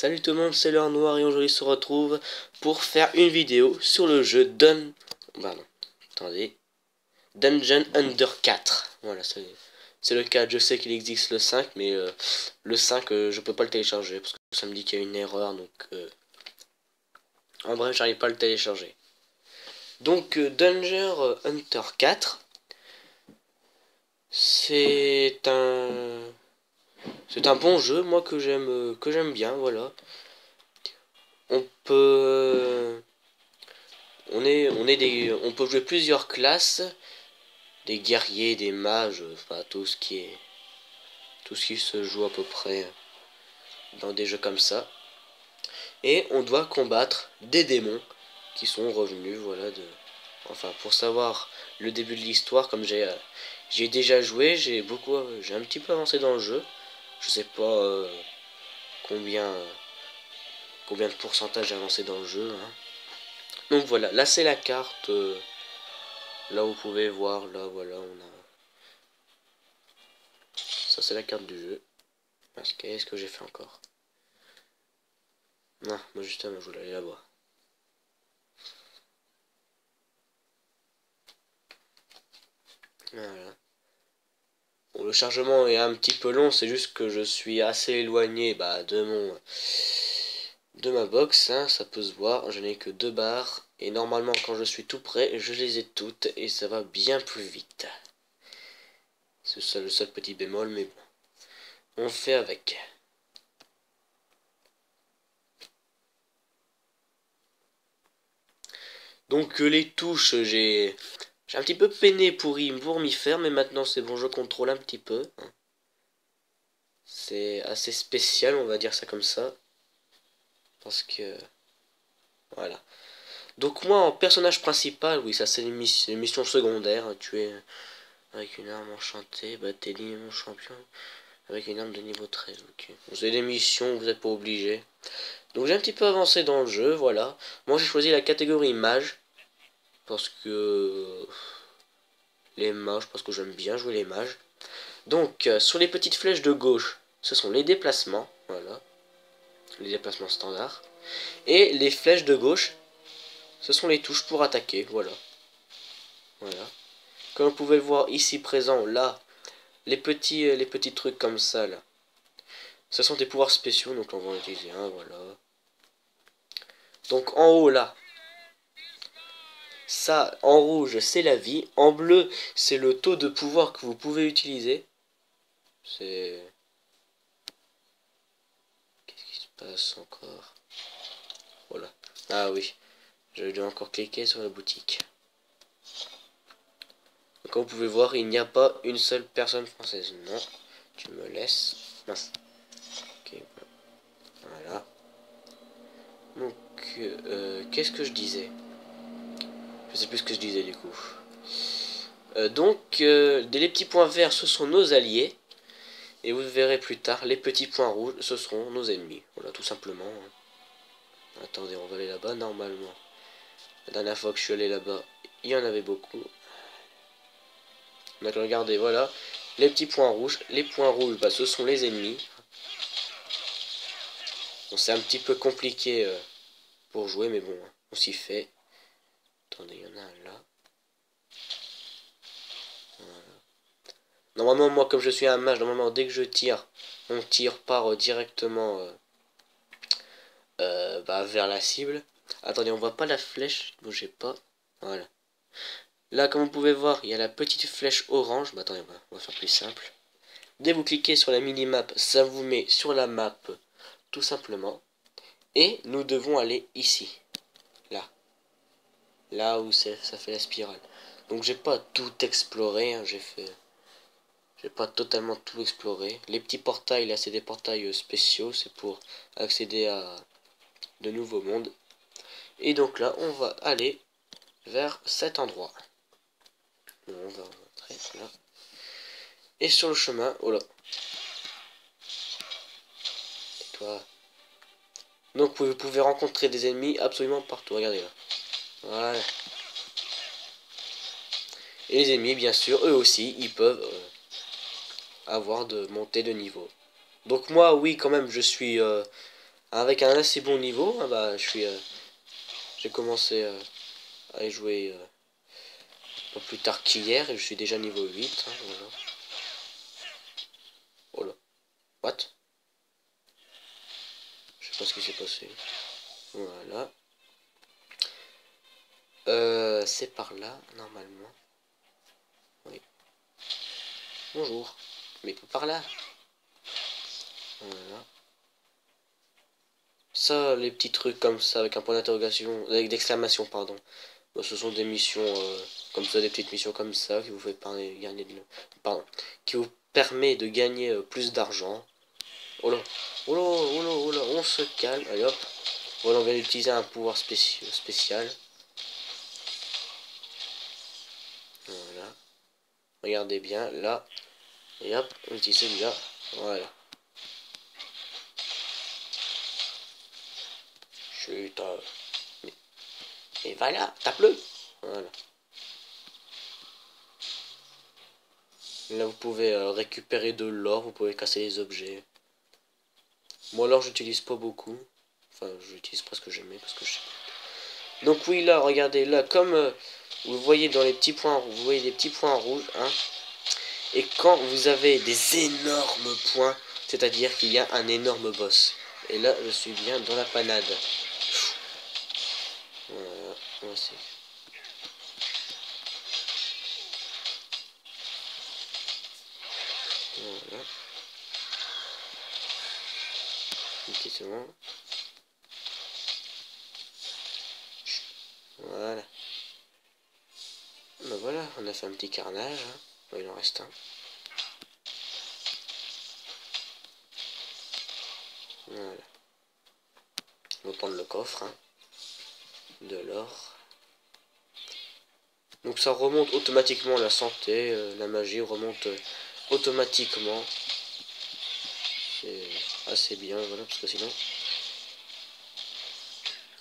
Salut tout le monde, c'est L'Heure Noire et aujourd'hui on se retrouve pour faire une vidéo sur le jeu Dungeon Under 4. Voilà, c'est le 4, je sais qu'il existe le 5, mais le 5 je peux pas le télécharger parce que ça me dit qu'il y a une erreur, donc en bref j'arrive pas à le télécharger. Donc Dungeon Hunter 4, c'est un bon jeu, moi que j'aime bien, voilà. On peut on peut jouer plusieurs classes, des guerriers, des mages, enfin tout ce qui se joue à peu près dans des jeux comme ça. Et on doit combattre des démons qui sont revenus, voilà, enfin pour savoir le début de l'histoire, comme j'ai déjà joué, j'ai un petit peu avancé dans le jeu. Je sais pas combien combien de pourcentage j'ai avancé dans le jeu, hein. Donc voilà, là c'est la carte. Là vous pouvez voir, là voilà, on a. Ça c'est la carte du jeu. Qu'est-ce que j'ai fait encore? Non, moi justement je voulais aller là-bas. Voilà. Bon, le chargement est un petit peu long, c'est juste que je suis assez éloigné de ma box, hein, ça peut se voir. Je n'ai que 2 barres et normalement quand je suis tout près, je les ai toutes et ça va bien plus vite. C'est le seul petit bémol, mais bon, on fait avec. Donc les touches, j'ai un petit peu peiné pour m'y faire, mais maintenant c'est bon, je contrôle un petit peu. C'est assez spécial, on va dire ça comme ça. Parce que... Voilà. Donc moi, en personnage principal, oui, ça c'est les missions secondaires. Tuer avec une arme enchantée, battre mon champion avec une arme de niveau 13. Ok. Vous avez des missions, vous n'êtes pas obligé. Donc j'ai un petit peu avancé dans le jeu, voilà. Moi j'ai choisi la catégorie mage. Parce que... Les mages, parce que j'aime bien jouer les mages. Donc, sur les petites flèches de gauche, ce sont les déplacements, voilà, les déplacements standards. Et les flèches de gauche, ce sont les touches pour attaquer, voilà. Voilà. Comme vous pouvez le voir ici présent, là, les petits trucs comme ça, là, ce sont des pouvoirs spéciaux, donc on va en utiliser un, voilà. Donc en haut, là, ça, en rouge, c'est la vie. En bleu, c'est le taux de pouvoir que vous pouvez utiliser. C'est... Qu'est-ce qui se passe encore? Voilà. Ah oui, je dois encore cliquer sur la boutique. Comme vous pouvez voir, il n'y a pas une seule personne française. Non, tu me laisses. Mince. Ok, voilà. Donc, qu'est-ce que je disais? Je sais plus ce que je disais du coup. Les petits points verts, ce sont nos alliés. Et vous verrez plus tard, les petits points rouges, ce seront nos ennemis. Voilà, tout simplement. Attendez, on va aller là-bas, normalement. La dernière fois que je suis allé là-bas, il y en avait beaucoup. Donc regardez, voilà. Les petits points rouges. Les points rouges, ce sont les ennemis. Bon, c'est un petit peu compliqué pour jouer, mais bon, on s'y fait. Attendez, il y en a un là. Voilà. Normalement, moi, comme je suis un mage, normalement, dès que je tire, mon tir part directement vers la cible. Attendez, on voit pas la flèche, bougez pas. Voilà. Là, comme vous pouvez voir, il y a la petite flèche orange. Attendez, on va faire plus simple. Dès que vous cliquez sur la mini-map, ça vous met sur la map, tout simplement. Et nous devons aller ici. Là. Là où ça fait la spirale. Donc j'ai pas tout exploré, hein, j'ai pas totalement tout exploré. Les petits portails là, c'est des portails spéciaux, c'est pour accéder à de nouveaux mondes. Et donc là, on va aller vers cet endroit. Bon, on va rentrer là. Et sur le chemin, oh là. Toi. Donc vous pouvez rencontrer des ennemis absolument partout. Regardez là. Voilà. Et les ennemis, bien sûr, eux aussi, ils peuvent avoir de montée de niveau. Donc moi, oui, quand même, je suis Avec un assez bon niveau, hein, bah, j'ai commencé à y jouer pas plus tard qu'hier et je suis déjà niveau 8. Hein, voilà. Oh là, what? Je sais pas ce qui s'est passé. Voilà. C'est par là, normalement. Oui. Bonjour. Mais pas par là. Voilà. Ça, les petits trucs comme ça, avec un point d'interrogation, avec d'exclamation, pardon. Bah, ce sont des missions comme ça, des petites missions comme ça qui vous fait gagner pardon, qui vous permet de gagner plus d'argent. Oh là, oh là, oh là, oh là, on se calme. Allez hop. Voilà, on vient d'utiliser un pouvoir spécial. Voilà. Regardez bien, là. Et hop, on utilise celui-là. Voilà. Chut. Mais, et voilà, tape-le. Voilà. Là, vous pouvez récupérer de l'or, vous pouvez casser les objets. Moi, l'or, j'utilise pas beaucoup. Enfin, j'utilise presque jamais parce que je sais pas. Donc oui, là, regardez, là, comme vous voyez dans les petits points, vous voyez des petits points rouges, hein. Et quand vous avez des énormes points, c'est-à-dire qu'il y a un énorme boss. Et là, je suis bien dans la panade. Voilà, voici. Voilà. Une petite seconde. Voilà. Ben voilà, on a fait un petit carnage. Hein. Bon, il en reste un. Voilà. On va prendre le coffre. Hein. De l'or. Donc ça remonte automatiquement la santé. La magie remonte automatiquement. C'est assez bien, voilà, parce que sinon...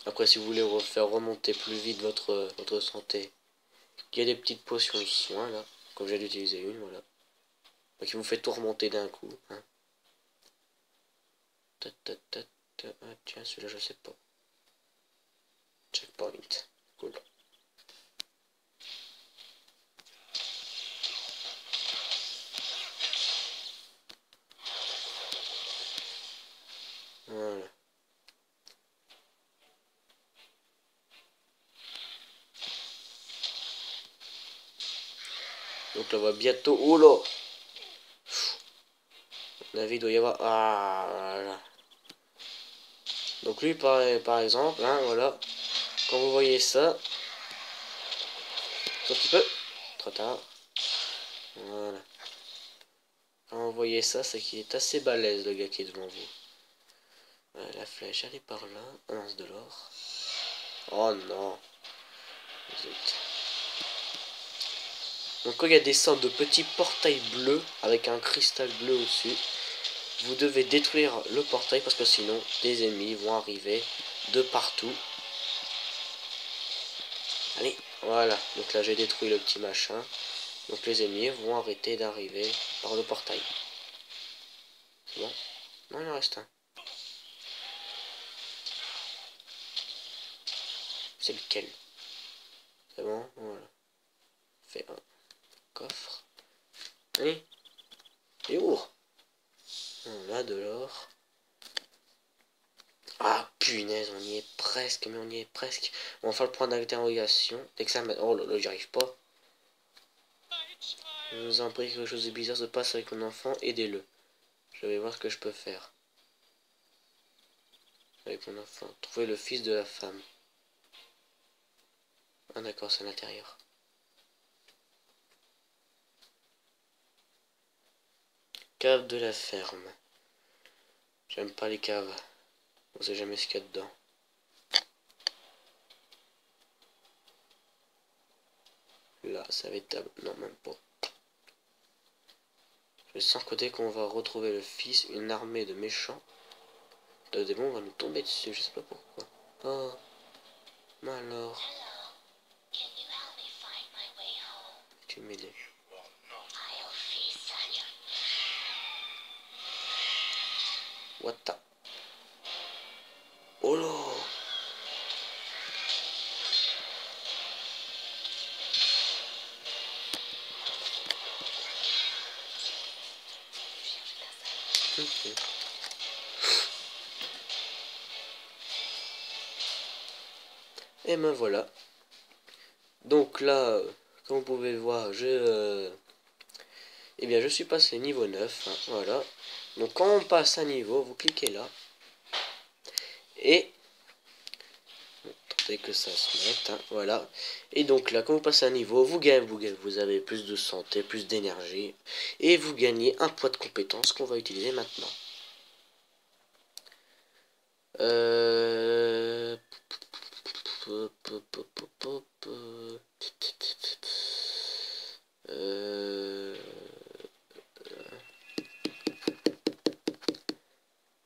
Après, si vous voulez faire remonter plus vite votre santé, il y a des petites potions de soins, là, comme j'ai d'utiliser une, voilà. Donc il vous fait tout remonter d'un coup, hein. Ah, tiens, celui-là, je sais pas. Checkpoint. Cool. Voilà. Donc là, on va bientôt... Oh là! À mon avis, il doit y avoir... Ah, voilà. Donc lui, par exemple, hein, voilà. Quand vous voyez ça... Un petit peu. Trop tard. Voilà. Quand vous voyez ça, c'est qu'il est assez balèze, le gars qui est devant vous. La flèche, elle est par là. Ah non, c'est de l'or. Oh non. Zut. Donc quand il y a des sortes de petits portails bleus avec un cristal bleu au-dessus, vous devez détruire le portail parce que sinon des ennemis vont arriver de partout. Allez, voilà. Donc là j'ai détruit le petit machin. Donc les ennemis vont arrêter d'arriver par le portail. C'est bon? Non, il en reste un. C'est lequel? C'est bon? Voilà. Fait un coffre. Allez. Et ouvre. On a de l'or. Ah punaise, on y est presque, mais on y est presque. On va faire le point d'interrogation. Oh là là, j'y arrive pas. Je vous en prie, quelque chose de bizarre se passe avec mon enfant, aidez-le. Je vais voir ce que je peux faire. Avec mon enfant. Trouver le fils de la femme. Ah d'accord, c'est à l'intérieur. Cave de la ferme. J'aime pas les caves. On sait jamais ce qu'il y a dedans. Là, ça va être table. Non, même pas. Je sens côté qu'on va retrouver le fils, une armée de méchants. Des démons va nous tomber dessus, je sais pas pourquoi. Oh, mais alors. Tu m'aides. What the... Oh là. Okay. Et ben voilà. Donc là, comme vous pouvez le voir, eh bien, je suis passé niveau 9. Hein, voilà. Donc quand on passe un niveau, vous cliquez là. Et attendez que ça se mette. Hein, voilà. Et donc là, quand vous passez un niveau, vous avez plus de santé, plus d'énergie. Et vous gagnez un point de compétence qu'on va utiliser maintenant. Euh...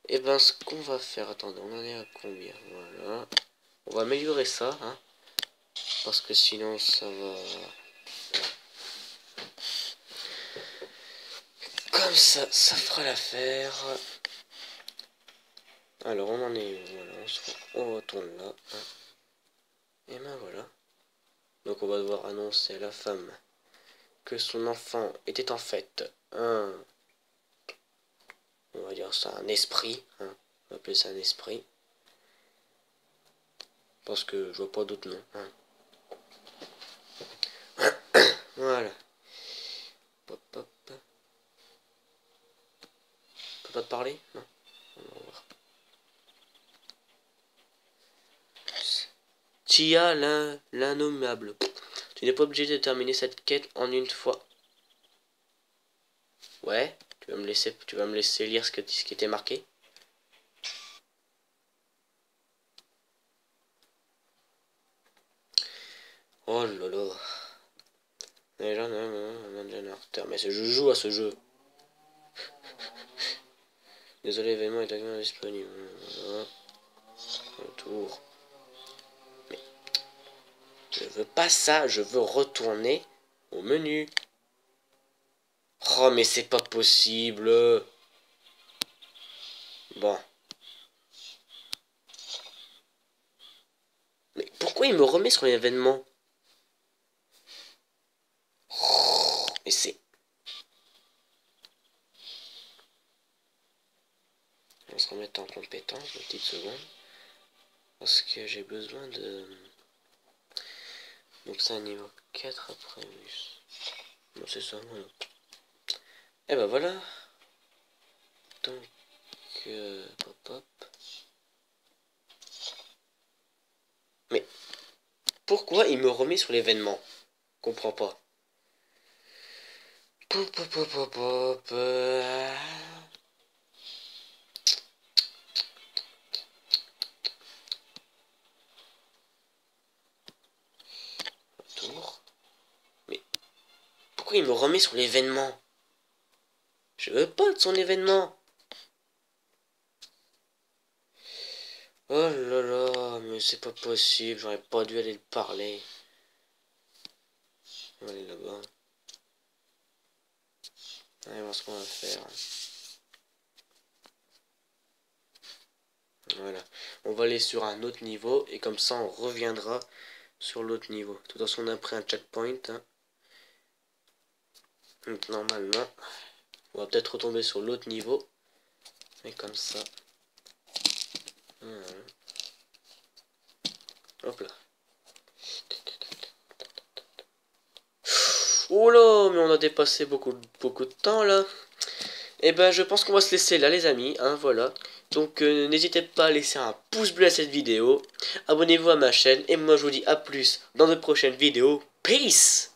Et ben ce qu'on va faire, attendez, on en est à combien? Voilà. On va améliorer ça, hein, parce que sinon ça va... Comme ça fera l'affaire. Alors on en est où? Voilà, on retourne là. Hein. Et ben voilà. Donc on va devoir annoncer à la femme que son enfant était en fait un... On va dire ça un esprit. Hein. On va appeler ça un esprit. Parce que je vois pas d'autre nom. Hein. Voilà. Pop, pop. On peut pas te parler? Non. On va voir. Tia l'innommable. Tu n'es pas obligé de terminer cette quête en une fois. Ouais, tu vas me laisser lire ce qui était marqué. Oh là là. Mais je joue à ce jeu. Désolé, l'événement est actuellement disponible. Voilà. Retour. Mais je veux pas ça, je veux retourner au menu. Oh mais c'est pas possible. Bon. Mais pourquoi il me remet sur l'événement? Oh, mais c'est... On va se remettre en compétence, une petite seconde. Parce que j'ai besoin de... Donc c'est un niveau 4 après bus. Non c'est ça, voilà. Et ben voilà. Donc... hop hop. Mais... Pourquoi il me remet sur l'événement? Comprends pas. Pop, pop, pop, pop, pop. Retour. Mais pourquoi il me remet sur l'événement? Je veux pas de son événement. Oh là là, mais c'est pas possible, j'aurais pas dû aller le parler. On va aller là-bas. Allez voir ce qu'on va faire. Voilà. On va aller sur un autre niveau et comme ça on reviendra sur l'autre niveau. De toute façon on a pris un checkpoint. Hein. Donc normalement, on va peut-être retomber sur l'autre niveau. Et comme ça. Voilà. Hop là. Oh là, mais on a dépassé beaucoup de temps là. Et ben je pense qu'on va se laisser là les amis, hein, voilà. Donc n'hésitez pas à laisser un pouce bleu à cette vidéo. Abonnez-vous à ma chaîne et moi je vous dis à plus dans de prochaines vidéos. Peace!